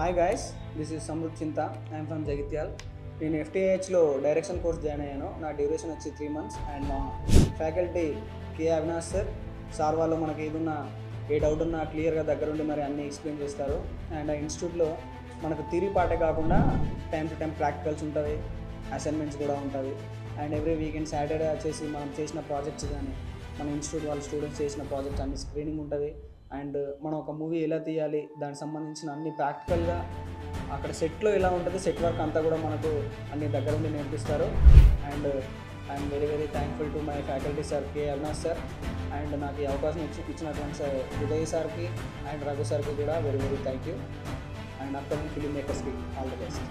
Hi guys, this is Samrudh చింత. I'm from Jagtial. నేను FTIHలో direction course join అయ్యాను. నా డ్యూరేషన్ వచ్చి 3 months. అండ్ మా ఫ్యాకల్టీ కే అవినాష్ సార్ వాళ్ళు మనకి ఏదున్నా ఏ డౌట్ ఉన్నా క్లియర్గా దగ్గరుండి మరి అన్నీ ఎక్స్ప్లెయిన్ చేస్తారు. అండ్ ఆ ఇన్స్టిట్యూట్లో మనకు థియరీ పార్టే కాకుండా టైం టు టైం ప్రాక్టికల్స్ ఉంటుంది, అసైన్మెంట్స్ కూడా ఉంటుంది. అండ్ ఎవ్రీ వీకెండ్ సాటర్డే వచ్చేసి మనం చేసిన ప్రాజెక్ట్స్ కానీ మన ఇన్స్టిట్యూట్ వాళ్ళ స్టూడెంట్స్ చేసిన ప్రాజెక్ట్స్ అన్ని స్క్రీనింగ్ ఉంటుంది. అండ్ మనం ఒక మూవీ ఎలా తీయాలి దానికి సంబంధించిన అన్ని ప్రాక్టికల్గా అక్కడ సెట్లో ఎలా ఉంటుంది, సెట్ వర్క్ అంతా కూడా మనకు అన్ని దగ్గర ఉండి నేర్పిస్తారు. And I'm very very thankful to my faculty sir K Avinash sir. And నాకు ఈ అవకాశం ఇచ్చినటువంటి సార్ ఉదయ్ సార్కి అండ్ రఘు సార్కి కూడా very very thank you. And upcoming film మేకర్స్కి ఆల్ ది బెస్ట్.